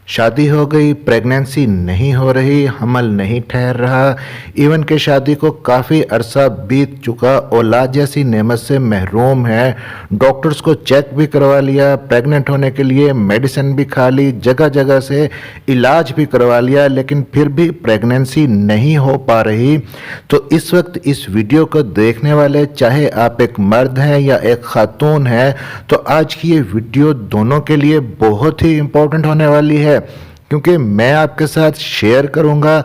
शादी हो गई, प्रेगनेंसी नहीं हो रही, हमल नहीं ठहर रहा, इवन के शादी को काफ़ी अरसा बीत चुका, औलाद जैसी नेमत से महरूम है। डॉक्टर्स को चेक भी करवा लिया, प्रेग्नेंट होने के लिए मेडिसिन भी खा ली, जगह जगह से इलाज भी करवा लिया, लेकिन फिर भी प्रेगनेंसी नहीं हो पा रही। तो इस वक्त इस वीडियो को देखने वाले, चाहे आप एक मर्द हैं या एक खातून हैं, तो आज की ये वीडियो दोनों के लिए बहुत ही इम्पोर्टेंट होने वाली है, क्योंकि मैं आपके साथ शेयर करूंगा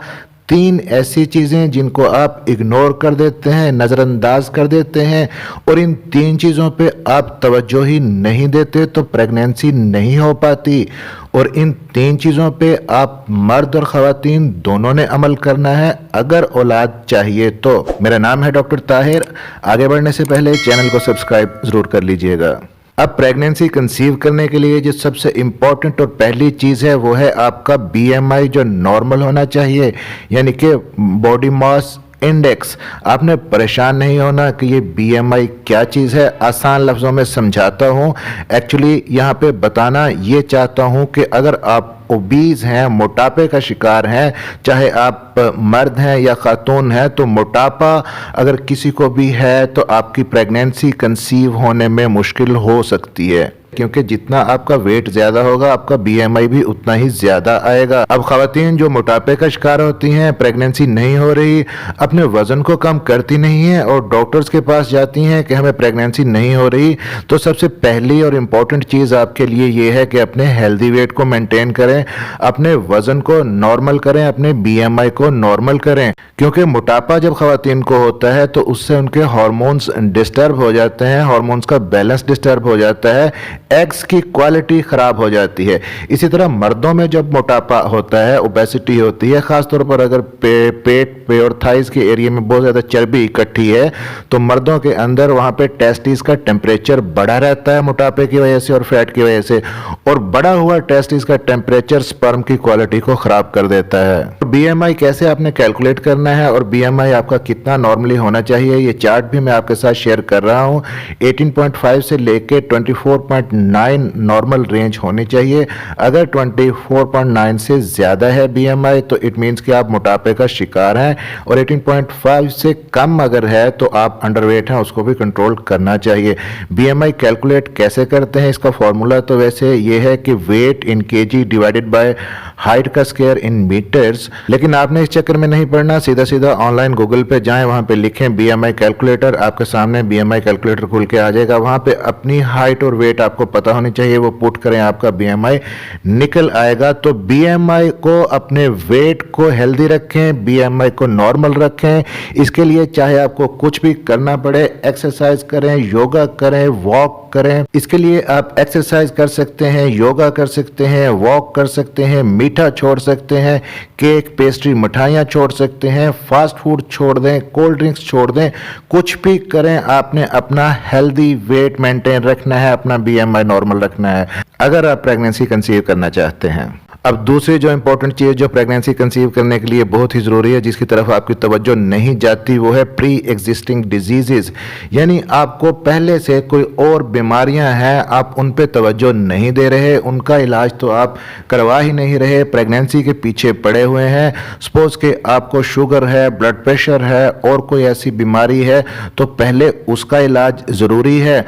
3 ऐसी चीज़ें जिनको आप इग्नोर कर देते हैं, नज़रअंदाज कर देते हैं, और इन 3 चीज़ों पे आप तवज्जो ही नहीं देते तो प्रेगनेंसी नहीं हो पाती। और इन 3 चीज़ों पे आप मर्द और ख़वातीन दोनों ने अमल करना है अगर औलाद चाहिए तो। मेरा नाम है डॉक्टर ताहिर। आगे बढ़ने से पहले चैनल को सब्सक्राइब ज़रूर कर लीजिएगा। अब प्रेगनेंसी कंसीव करने के लिए जो सबसे इम्पॉर्टेंट और पहली चीज़ है वो है आपका बीएमआई, जो नॉर्मल होना चाहिए, यानी कि बॉडी मास इंडेक्स। आपने परेशान नहीं होना कि ये बीएमआई क्या चीज़ है, आसान लफ्ज़ों में समझाता हूँ। एक्चुअली यहाँ पे बताना ये चाहता हूँ कि अगर आप ओबीज हैं, मोटापे का शिकार हैं, चाहे आप मर्द हैं या खातून हैं, तो मोटापा अगर किसी को भी है तो आपकी प्रेगनेंसी कंसीव होने में मुश्किल हो सकती है, क्योंकि जितना आपका वेट ज़्यादा होगा आपका बीएमआई भी उतना ही ज़्यादा आएगा। अब ख़वातीन जो मोटापे का शिकार होती हैं, प्रेगनेंसी नहीं हो रही, अपने वज़न को कम करती नहीं हैं और डॉक्टर्स के पास जाती हैं कि हमें प्रेगनेंसी नहीं हो रही, तो सबसे पहली और इम्पॉर्टेंट चीज़ आपके लिए ये है कि अपने हेल्दी वेट को मेंटेन करें, अपने वज़न को नॉर्मल करें, अपने बीएमआई को नॉर्मल करें। क्योंकि मोटापा जब ख़वातीन को होता है तो उससे उनके हार्मोन्स डिस्टर्ब हो जाते हैं, हार्मोन्स का बैलेंस डिस्टर्ब हो जाता है, एग्स की क्वालिटी ख़राब हो जाती है। इसी तरह मर्दों में जब मोटापा होता है, ओबेसिटी होती है, ख़ासतौर पर अगर पेट पे और थाइस के एरिया में बहुत ज़्यादा चर्बी इकट्ठी है, तो मर्दों के अंदर वहाँ पे टेस्टिस का टेम्परेचर बढ़ा रहता है मोटापे की वजह से और फैट की वजह से, और बढ़ा हुआ टेस्टिस का टेम्परेचर स्पर्म की क्वालिटी को ख़राब कर देता है। बीएमआई कैसे आपने कैलकुलेट करना है और बीएमआई आपका कितना नॉर्मली होना चाहिए, ये चार्ट भी मैं आपके साथ शेयर कर रहा हूँ। 18.5 से लेके 24.9 नॉर्मल रेंज होनी चाहिए। अगर 24.9 से ज़्यादा है बीएमआई तो इट मीन्स कि आप मोटापे का शिकार हैं, और 18.5 से कम अगर है तो आप अंडरवेट हैं, उसको भी कंट्रोल करना चाहिए। बीएमआई कैलकुलेट कैसे करते हैं, इसका फॉर्मूला तो वैसे ये है कि weight in KG divided by height का स्क्वायर इन मीटर्स, लेकिन आपने इस चक्कर में नहीं पड़ना, सीधा सीधा ऑनलाइन गूगल पे जाएं, वहाँ पे लिखें बीएमआई कैलकुलेटर, आपके सामने बीएमआई कैलकुलेटर खुल के आ जाएगा। वहाँ पे अपनी हाइट और वेट आपको पता होनी चाहिए, वो पुट करें, आपका बीएमआई निकल आएगा। तो बीएमआई को, अपने वेट को हेल्दी रखें, बीएमआई को नॉर्मल रखें। इसके लिए चाहे आपको कुछ भी करना पड़े, एक्सरसाइज करें, योगा करें, वॉक करें। इसके लिए आप एक्सरसाइज कर सकते हैं, योगा कर सकते हैं, वॉक कर सकते हैं, मीठा छोड़ सकते हैं, केक, पेस्ट्री, मिठाइयाँ छोड़ सकते हैं, फास्ट फूड छोड़ दें, कोल्ड ड्रिंक्स छोड़ दें, कुछ भी करें, आपने अपना हेल्दी वेट मेंटेन रखना है, अपना बीएमआई नॉर्मल रखना है अगर आप प्रेगनेंसी कंसीव करना चाहते हैं। अब दूसरी जो इंपॉर्टेंट चीज़ जो प्रेगनेंसी कंसीव करने के लिए बहुत ही ज़रूरी है, जिसकी तरफ आपकी तवज्जो नहीं जाती, वो है प्री एग्जिस्टिंग डिजीज़, यानी आपको पहले से कोई और बीमारियां हैं, आप उन पे तवज्जो नहीं दे रहे, उनका इलाज तो आप करवा ही नहीं रहे, प्रेगनेंसी के पीछे पड़े हुए हैं। सपोज के आपको शुगर है, ब्लड प्रेशर है और कोई ऐसी बीमारी है, तो पहले उसका इलाज ज़रूरी है।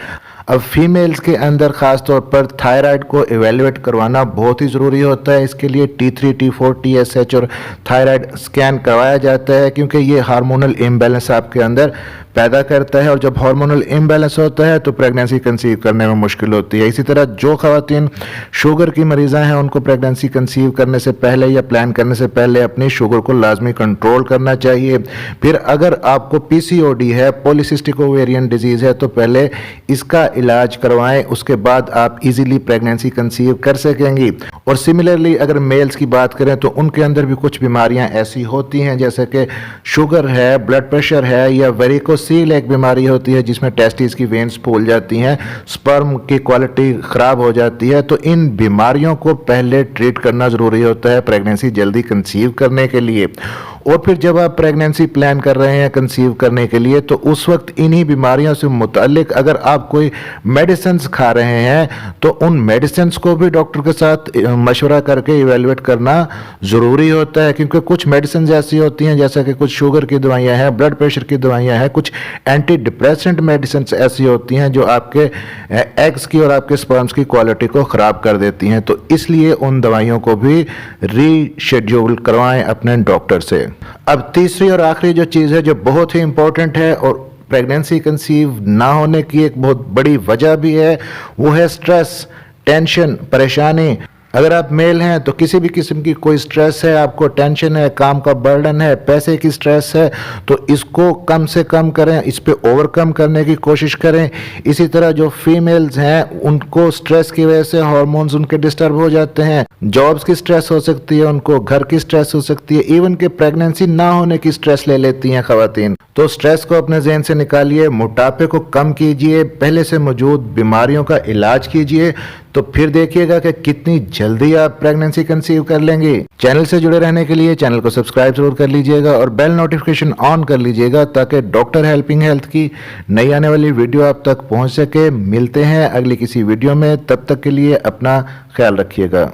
अब फीमेल्स के अंदर ख़ास तौर पर थायराइड को इवेल्युएट करवाना बहुत ही ज़रूरी होता है। इसके लिए T3, T4, TSH और थायराइड स्कैन करवाया जाता है, क्योंकि ये हार्मोनल इम्बैलेंस आपके अंदर पैदा करता है, और जब हार्मोनल इम्बैलेंस होता है तो प्रेगनेंसी कंसीव करने में मुश्किल होती है। इसी तरह जो ख़वातीन शुगर की मरीज़ा हैं, उनको प्रेगनेंसी कंसीव करने से पहले या प्लान करने से पहले अपनी शुगर को लाजमी कंट्रोल करना चाहिए। फिर अगर आपको पीसीओडी है, पॉलीसिस्टिक ओवेरियन डिजीज़ है, तो पहले इसका इलाज करवाएं, उसके बाद आप इजीली प्रेगनेंसी कंसीव कर सकेंगी। और सिमिलरली अगर मेल्स की बात करें तो उनके अंदर भी कुछ बीमारियां ऐसी होती हैं, जैसे कि शुगर है, ब्लड प्रेशर है, या वेरिकोसील एक बीमारी होती है जिसमें टेस्टिस की वेन्स फूल जाती हैं, स्पर्म की क्वालिटी ख़राब हो जाती है। तो इन बीमारियों को पहले ट्रीट करना ज़रूरी होता है प्रेगनेंसी जल्दी कंसीव करने के लिए। और फिर जब आप प्रेगनेंसी प्लान कर रहे हैं कंसीव करने के लिए, तो उस वक्त इन्हीं बीमारियों से मुताल्लिक अगर आप कोई मेडिसिन खा रहे हैं तो उन मेडिसिन को भी डॉक्टर के साथ मशवरा करके इवेलुएट करना ज़रूरी होता है, क्योंकि कुछ मेडिसिन ऐसी होती हैं जैसा कि कुछ शुगर की दवाइयाँ हैं, ब्लड प्रेशर की दवाइयाँ हैं, कुछ एंटी डिप्रेसेंट मेडिसिन ऐसी होती हैं जो आपके एग्स की और आपके स्पर्म्स की क्वालिटी को ख़राब कर देती हैं। तो इसलिए उन दवाइयों को भी रीशेड्यूल करवाएं अपने डॉक्टर से। अब तीसरी और आखिरी जो चीज़ है जो बहुत ही इंपॉर्टेंट है और प्रेगनेंसी कंसीव ना होने की एक बहुत बड़ी वजह भी है, वो है स्ट्रेस, टेंशन, परेशानी। अगर आप मेल हैं तो किसी भी किस्म की कोई स्ट्रेस है, आपको टेंशन है, काम का बर्डन है, पैसे की स्ट्रेस है, तो इसको कम से कम करें, इस पे ओवरकम करने की कोशिश करें। इसी तरह जो फीमेल्स हैं उनको स्ट्रेस की वजह से हार्मोन्स उनके डिस्टर्ब हो जाते हैं, जॉब्स की स्ट्रेस हो सकती है, उनको घर की स्ट्रेस हो सकती है, इवन के प्रेगनेंसी ना होने की स्ट्रेस ले लेती हैं खवातीन। तो स्ट्रेस को अपने जहन से निकालिए, मोटापे को कम कीजिए, पहले से मौजूद बीमारियों का इलाज कीजिए, तो फिर देखिएगा कि कितनी जल्दी आप प्रेगनेंसी कंसीव कर लेंगे। चैनल से जुड़े रहने के लिए चैनल को सब्सक्राइब जरूर कर लीजिएगा और बेल नोटिफिकेशन ऑन कर लीजिएगा ताकि डॉक्टर हेल्पिंग हेल्थ की नई आने वाली वीडियो आप तक पहुंच सके। मिलते हैं अगली किसी वीडियो में, तब तक के लिए अपना ख्याल रखिएगा।